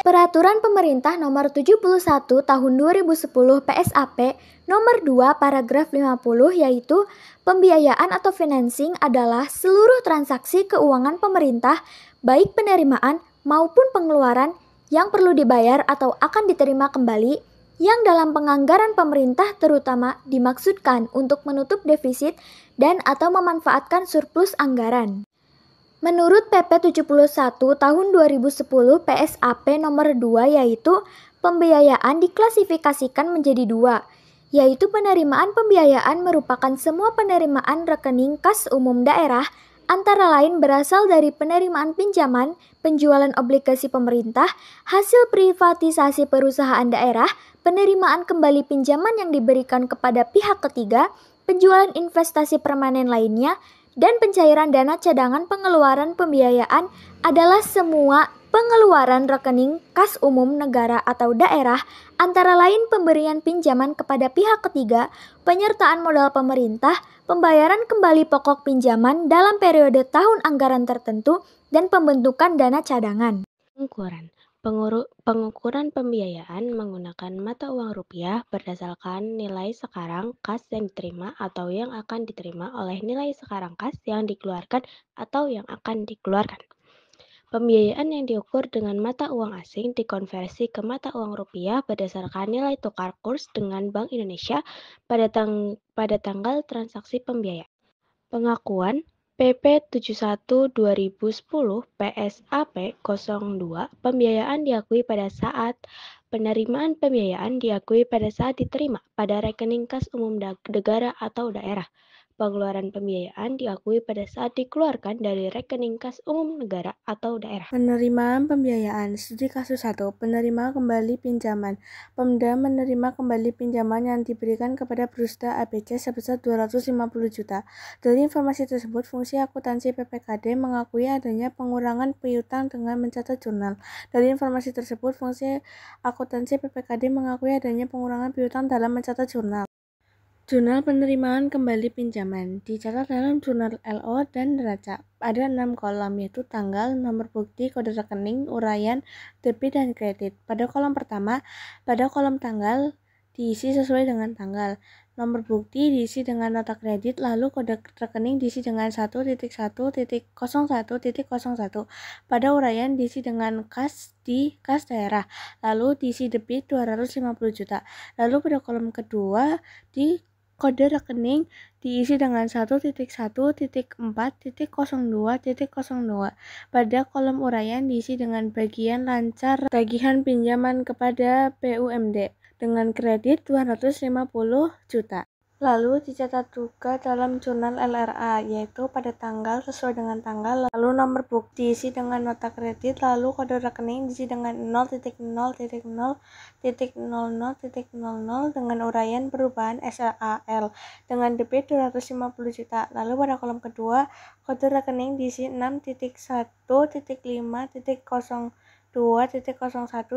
Peraturan Pemerintah Nomor 71 Tahun 2010 PSAP Nomor 2 Paragraf 50 yaitu pembiayaan atau financing adalah seluruh transaksi keuangan pemerintah baik penerimaan maupun pengeluaran yang perlu dibayar atau akan diterima kembali yang dalam penganggaran pemerintah terutama dimaksudkan untuk menutup defisit dan atau memanfaatkan surplus anggaran. Menurut PP 71 tahun 2010 PSAP nomor 2 yaitu pembiayaan diklasifikasikan menjadi dua, yaitu penerimaan pembiayaan merupakan semua penerimaan rekening kas umum daerah antara lain berasal dari penerimaan pinjaman, penjualan obligasi pemerintah, hasil privatisasi perusahaan daerah, penerimaan kembali pinjaman yang diberikan kepada pihak ketiga, penjualan investasi permanen lainnya, dan pencairan dana cadangan pengeluaran pembiayaan adalah semua pengeluaran rekening kas umum negara atau daerah, antara lain pemberian pinjaman kepada pihak ketiga, penyertaan modal pemerintah, pembayaran kembali pokok pinjaman dalam periode tahun anggaran tertentu, dan pembentukan dana cadangan. Pengukuran pembiayaan menggunakan mata uang rupiah berdasarkan nilai sekarang kas yang diterima atau yang akan diterima oleh nilai sekarang kas yang dikeluarkan atau yang akan dikeluarkan. Pembiayaan yang diukur dengan mata uang asing dikonversi ke mata uang rupiah berdasarkan nilai tukar kurs dengan Bank Indonesia pada tanggal transaksi pembiayaan. Pengakuan PP 71/2010 PSAP 02 pembiayaan diakui pada saat penerimaan pembiayaan diakui pada saat diterima pada rekening kas umum negara atau daerah. Pengeluaran pembiayaan diakui pada saat dikeluarkan dari rekening kas umum negara atau daerah. Penerimaan pembiayaan. Studi kasus 1. Penerima kembali pinjaman. Pemda menerima kembali pinjaman yang diberikan kepada Prusda ABC sebesar 250 juta. Dari informasi tersebut, fungsi akuntansi PPKD mengakui adanya pengurangan piutang dengan mencatat jurnal. Dari informasi tersebut, fungsi akuntansi PPKD mengakui adanya pengurangan piutang dalam mencatat jurnal. Jurnal penerimaan kembali pinjaman dicatat dalam jurnal LO dan neraca. Ada 6 kolom, yaitu tanggal, nomor bukti, kode rekening, uraian, debit, dan kredit. Pada kolom pertama, pada kolom tanggal diisi sesuai dengan tanggal. Nomor bukti diisi dengan nota kredit, lalu kode rekening diisi dengan 1.1.01.01. Pada uraian diisi dengan kas di kas daerah, lalu diisi debit 250 juta. Lalu pada kolom kedua di kode rekening diisi dengan 1.1.4.02.02. Pada kolom uraian diisi dengan bagian lancar tagihan pinjaman kepada BUMD dengan kredit 250 juta. Lalu dicatat juga dalam jurnal LRA, yaitu pada tanggal sesuai dengan tanggal, lalu nomor bukti diisi dengan nota kredit, lalu kode rekening diisi dengan 0.0.0.00 dengan uraian perubahan SLAL dengan debit 250 juta. Lalu pada kolom kedua, kode rekening diisi 6.1.5.02.01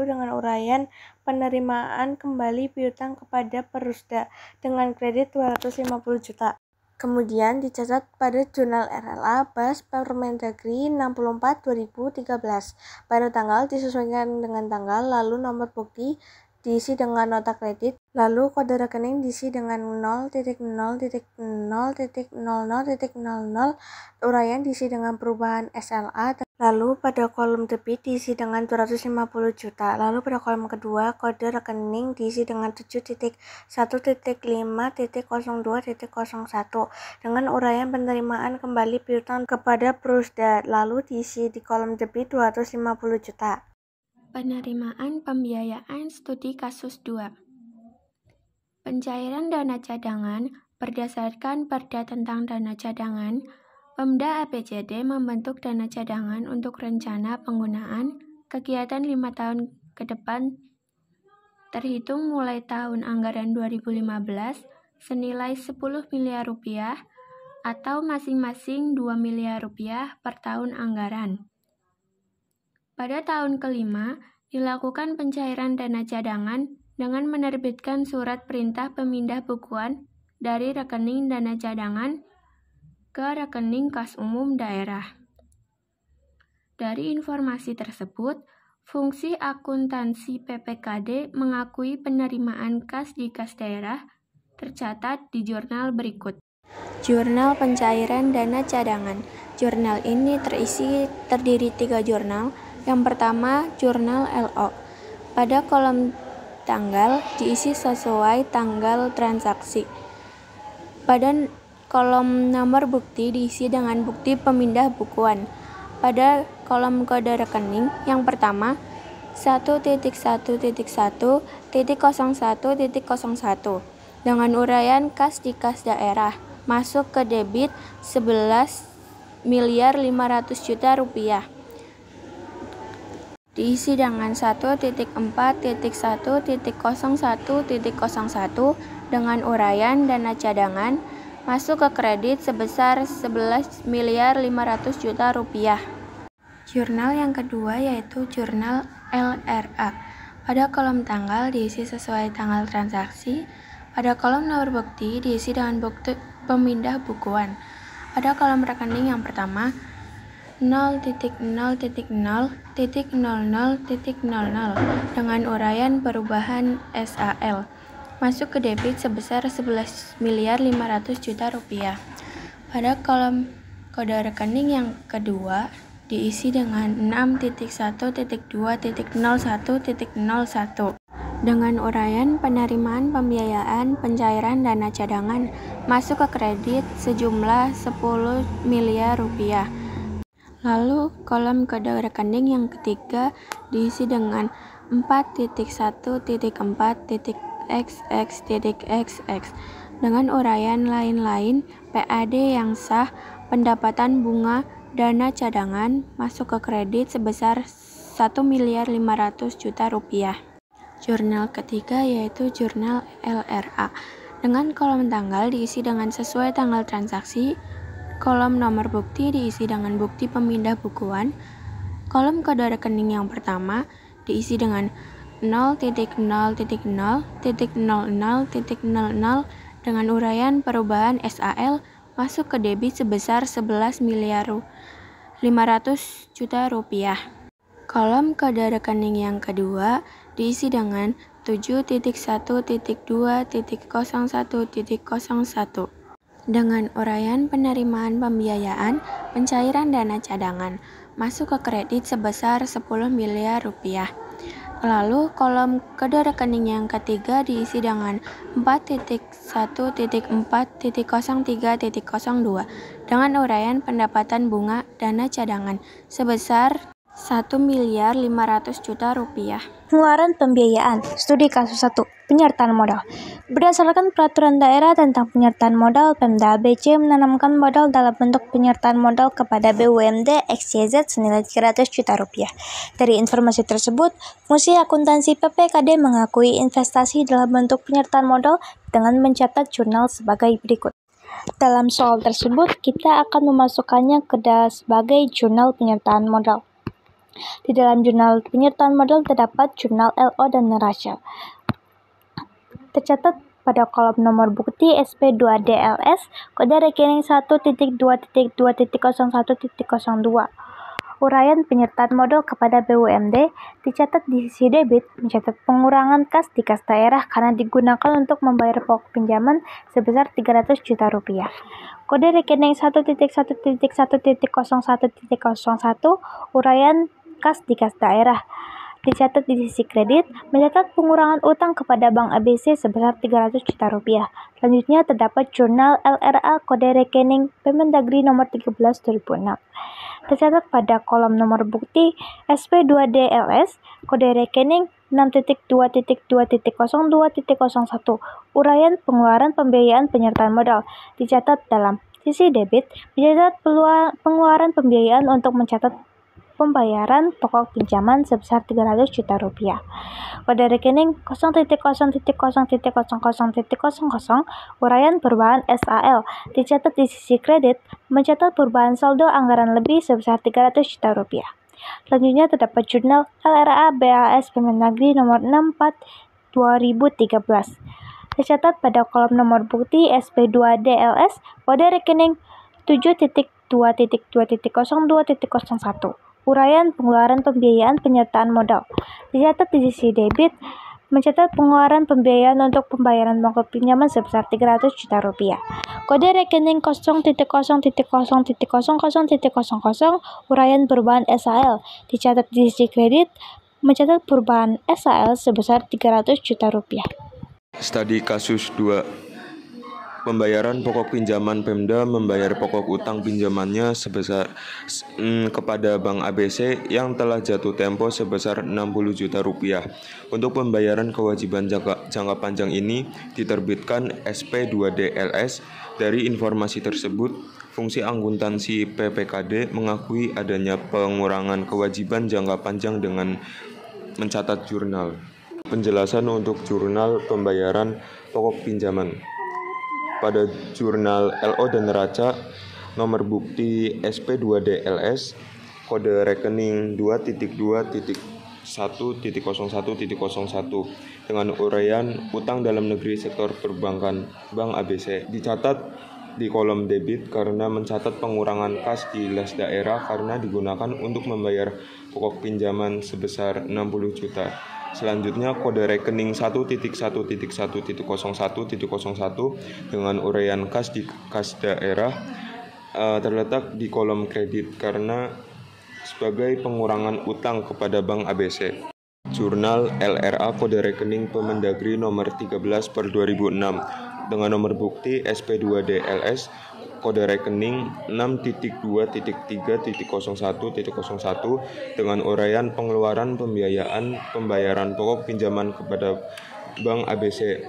dengan uraian penerimaan kembali piutang kepada Perusda dengan kredit 250 juta. Kemudian dicatat pada jurnal RLA Bas Permendagri 64/2013. Pada tanggal disesuaikan dengan tanggal, lalu nomor bukti diisi dengan nota kredit, lalu kode rekening diisi dengan 0.0.0.00, uraian diisi dengan perubahan SLA, lalu pada kolom debit diisi dengan 250 juta. Lalu pada kolom kedua, kode rekening diisi dengan 7.1.5.02.01 dengan uraian penerimaan kembali piutang kepada Prusda, lalu diisi di kolom debit 250 juta. Penerimaan pembiayaan studi kasus 2. Pencairan dana cadangan berdasarkan Perda tentang dana cadangan, Pemda APCD membentuk dana cadangan untuk rencana penggunaan kegiatan 5 tahun ke depan terhitung mulai tahun anggaran 2015 senilai 10 miliar rupiah atau masing-masing 2 miliar rupiah per tahun anggaran. Pada tahun kelima, dilakukan pencairan dana cadangan dengan menerbitkan surat perintah pemindah bukuan dari rekening dana cadangan ke rekening kas umum daerah. Dari informasi tersebut, Fungsi akuntansi PPKD mengakui penerimaan kas di kas daerah tercatat di jurnal berikut. Jurnal pencairan dana cadangan. Jurnal ini terdiri 3 jurnal. Yang pertama, jurnal LO. Pada kolom tanggal diisi sesuai tanggal transaksi. Pada kolom nomor bukti diisi dengan bukti pemindah bukuan. Pada kolom kode rekening yang pertama 1.1.1.01.01 dengan uraian kas di kas daerah masuk ke debit 11.500.000.000 diisi dengan 1.4.1.01.01 dengan uraian dana cadangan masuk ke kredit sebesar 11.500.000.000. Jurnal yang kedua yaitu jurnal LRA. Pada kolom tanggal diisi sesuai tanggal transaksi. Pada kolom nomor bukti diisi dengan bukti pemindah bukuan. Pada kolom rekening yang pertama 0.0.0.00.00 dengan uraian perubahan SAL masuk ke debit sebesar 11.500.000.000. Pada kolom kode rekening yang kedua diisi dengan 6.1.2.01.01 dengan uraian penerimaan pembiayaan pencairan dana cadangan masuk ke kredit sejumlah 10 miliar rupiah. Lalu kolom kode rekening yang ketiga diisi dengan 4.1.4.xx.xx dengan uraian lain-lain PAD yang sah, pendapatan bunga, dana cadangan masuk ke kredit sebesar 1.500.000.000 rupiah. Jurnal ketiga yaitu jurnal LRA. Dengan kolom tanggal diisi dengan sesuai tanggal transaksi. Kolom nomor bukti diisi dengan bukti pemindah bukuan. Kolom kode rekening yang pertama diisi dengan 0.0.0.00.00 dengan uraian perubahan SAL masuk ke debit sebesar 11.500.000.000 rupiah. Kolom kode rekening yang kedua diisi dengan 7.1.2.01.01 dengan uraian penerimaan pembiayaan pencairan dana cadangan masuk ke kredit sebesar 10 miliar rupiah. Lalu kolom kode rekening yang ketiga diisi dengan 4.1.4.03.02 dengan uraian pendapatan bunga dana cadangan sebesar 1.500.000.000 rupiah. Pengeluaran pembiayaan. Studi kasus 1. Penyertaan modal. Berdasarkan peraturan daerah tentang penyertaan modal, Pemda ABC menanamkan modal dalam bentuk penyertaan modal kepada BUMD XYZ senilai 300 juta rupiah. Dari informasi tersebut, fungsi akuntansi PPKD mengakui investasi dalam bentuk penyertaan modal dengan mencatat jurnal sebagai berikut. Dalam soal tersebut, kita akan memasukkannya ke sebagai jurnal penyertaan modal. Di dalam jurnal penyertaan modal terdapat jurnal LO dan neraca. Tercatat pada kolom nomor bukti SP2DLS kode rekening 1.2.2.01.02. Uraian penyertaan modal kepada BUMD dicatat di sisi debit mencatat pengurangan kas di kas daerah karena digunakan untuk membayar pokok pinjaman sebesar 300 juta rupiah. Kode rekening 1.1.1.01.01 uraian kas di kas daerah dicatat di sisi kredit mencatat pengurangan utang kepada Bank ABC sebesar 300 juta rupiah. Selanjutnya terdapat jurnal LRA kode rekening Permendagri nomor 13/2006. Tercatat pada kolom nomor bukti SP2DLS kode rekening 6.2.2.02.01 uraian pengeluaran pembiayaan penyertaan modal dicatat dalam sisi debit mencatat pengeluaran pembiayaan untuk mencatat pembayaran pokok pinjaman sebesar 300 juta rupiah. Kode rekening 0.0.00.00 uraian perubahan SAL dicatat di sisi kredit mencatat perubahan saldo anggaran lebih sebesar 300 juta rupiah. Selanjutnya terdapat jurnal LRA BAS Permendagri nomor 64/2013. Tercatat pada kolom nomor bukti SP2DLS kode rekening 7.2.2.02.01 uraian pengeluaran pembiayaan penyertaan modal. Dicatat di sisi debit, mencatat pengeluaran pembiayaan untuk pembayaran pokok pinjaman sebesar Rp300 juta. Kode rekening 0.0.00.00, uraian perubahan SAL. Dicatat di sisi kredit, mencatat perubahan SAL sebesar Rp300 juta. Studi kasus 2. Pembayaran pokok pinjaman Pemda membayar pokok utang pinjamannya sebesar kepada Bank ABC yang telah jatuh tempo sebesar Rp60 juta. Untuk pembayaran kewajiban jangka panjang ini diterbitkan SP2DLS. Dari informasi tersebut, fungsi akuntansi PPKD mengakui adanya pengurangan kewajiban jangka panjang dengan mencatat jurnal. Penjelasan untuk jurnal pembayaran pokok pinjaman. Pada jurnal LO dan neraca, nomor bukti SP2DLS, kode rekening 2.2.1.01.01 dengan uraian utang dalam negeri sektor perbankan Bank ABC dicatat di kolom debit karena mencatat pengurangan kas di las daerah karena digunakan untuk membayar pokok pinjaman sebesar Rp60 juta. Selanjutnya, kode rekening 1.1.1.01.01 dengan uraian kas di kas daerah terletak di kolom kredit karena sebagai pengurangan utang kepada Bank ABC. Jurnal LRA kode rekening Pemendagri nomor 13/2006 dengan nomor bukti SP2DLS kode rekening 6.2.3.01.01 dengan uraian pengeluaran pembayaran pokok pinjaman kepada Bank ABC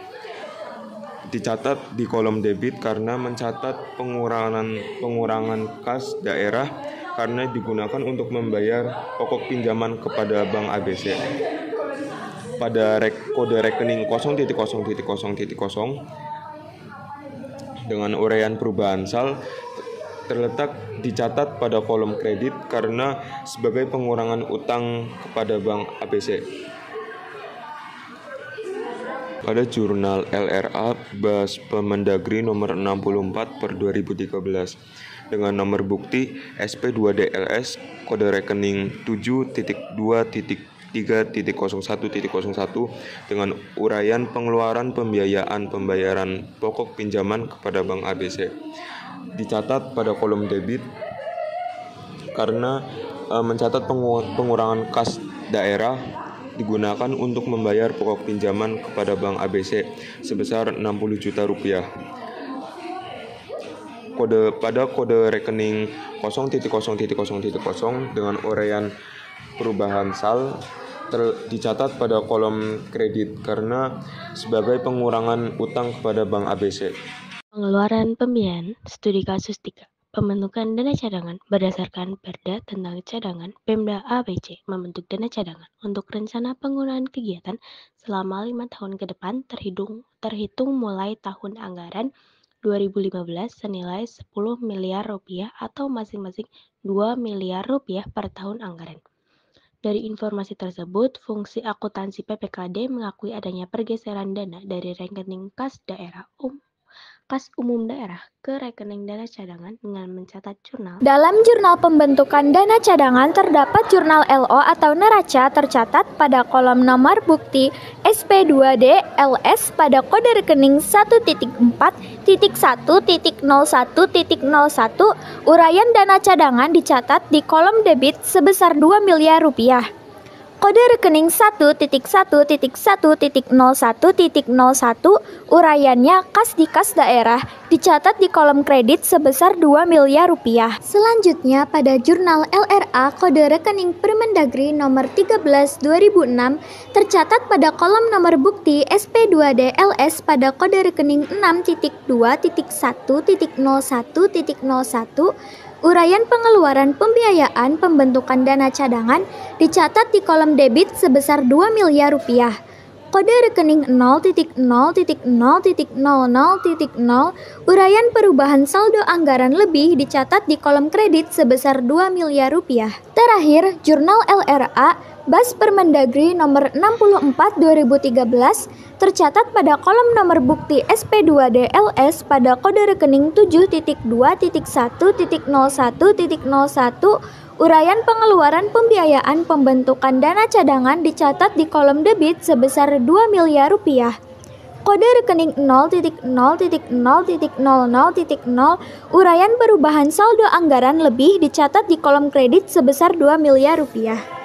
dicatat di kolom debit karena mencatat pengurangan kas daerah karena digunakan untuk membayar pokok pinjaman kepada Bank ABC. Pada kode rekening 0.0.0 dengan uraian perubahan SAL terletak dicatat pada kolom kredit karena sebagai pengurangan utang kepada Bank ABC. Pada jurnal LRA Bas Pemendagri nomor 64/2013 dengan nomor bukti SP2DLS kode rekening 7.2.3.01.01 dengan uraian pengeluaran pembayaran pokok pinjaman kepada Bank ABC dicatat pada kolom debit karena mencatat pengurangan kas daerah digunakan untuk membayar pokok pinjaman kepada Bank ABC sebesar Rp60 juta. Pada kode rekening 0.0.0 dengan uraian perubahan SAL dicatat pada kolom kredit karena sebagai pengurangan utang kepada Bank ABC. Pengeluaran pembiayaan studi kasus 3. Pembentukan dana cadangan berdasarkan Perda tentang cadangan Pemda ABC membentuk dana cadangan untuk rencana penggunaan kegiatan selama 5 tahun ke depan terhitung mulai tahun anggaran 2015 senilai Rp10 miliar atau masing-masing Rp2 miliar per tahun anggaran. Dari informasi tersebut, fungsi akuntansi PPKD mengakui adanya pergeseran dana dari rekening kas umum daerah ke rekening dana cadangan dengan mencatat jurnal. Dalam jurnal pembentukan dana cadangan terdapat jurnal LO atau neraca tercatat pada kolom nomor bukti SP2DLS pada kode rekening 1.4.1.01.01 uraian dana cadangan dicatat di kolom debit sebesar Rp2 miliar. Kode rekening 1.1.1.01.01 uraiannya kas di kas daerah dicatat di kolom kredit sebesar Rp2 miliar. Selanjutnya pada jurnal LRA kode rekening Permendagri nomor 13/2006 tercatat pada kolom nomor bukti SP2DLS pada kode rekening 6.2.1.01.01 uraian pengeluaran pembiayaan pembentukan dana cadangan dicatat di kolom debit sebesar Rp2 miliar. Kode rekening 0.0.00.00 uraian perubahan saldo anggaran lebih dicatat di kolom kredit sebesar Rp2 miliar. Terakhir, jurnal LRA Bas Permendagri nomor 64/2013 tercatat pada kolom nomor bukti SP2DLS pada kode rekening 7.2.1.01.01 Uraian pengeluaran pembiayaan pembentukan dana cadangan dicatat di kolom debit sebesar 2 miliar rupiah. Kode rekening 0.0.0.00.0 uraian perubahan saldo anggaran lebih dicatat di kolom kredit sebesar 2 miliar rupiah.